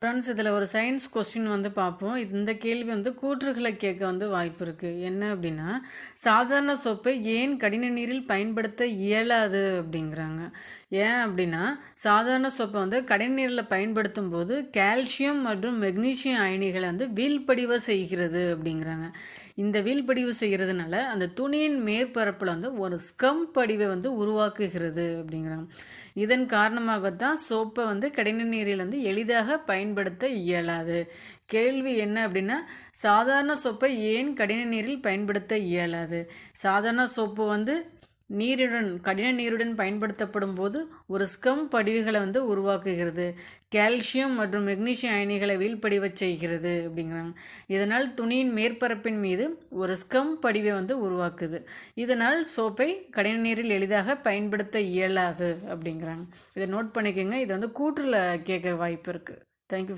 Friends, இதில் ஒரு science question வந்து பார்ப்போம். இந்த கேள்வி வந்து கூற்றுகளை கேட்க வந்து வாய்ப்பு இருக்குது. என்ன அப்படின்னா, சாதாரண சோப்பை ஏன் கடின நீரில் பயன்படுத்த இயலாது அப்படிங்கிறாங்க. ஏன் அப்படின்னா, சாதாரண சோப்பை வந்து கடின நீரில் பயன்படுத்தும் போது கால்சியம் மற்றும் மெக்னீசியம் அயனிகளை வந்து வீழ்படிவ செய்கிறது அப்படிங்கிறாங்க. இந்த வீழ்படிவு செய்கிறதுனால அந்த துணியின் மேற்பரப்பில் வந்து ஒரு ஸ்கம் படிவை வந்து உருவாக்குகிறது அப்படிங்கிறாங்க. இதன் காரணமாகத்தான் சோப்பை வந்து கடின நீரில் வந்து எளிதாக பயன்படுத்த இயலாது. கேள்வி என்ன அப்படின்னா, சாதாரண சோப்பை ஏன் கடின நீரில் பயன்படுத்த இயலாது? சாதாரண சோப்பு வந்து கடின நீருடன் பயன்படுத்தப்படும் போது ஒரு ஸ்கம் படிவுகளை வந்து உருவாக்குகிறது. கால்சியம் மற்றும் மெக்னீசியம் அயனிகளை வீழ்படிவச் செய்கிறது அப்படிங்கிறாங்க. இதனால் துணியின் மேற்பரப்பின் மீது ஒரு ஸ்கம் படிவை வந்து உருவாக்குது. இதனால் சோப்பை கடின நீரில் எளிதாக பயன்படுத்த இயலாது அப்படிங்கிறாங்க. இதை நோட் பண்ணிக்கோங்க. இது வந்து கூற்றில் கேட்க வாய்ப்பு இருக்குது. தேங்க்யூ.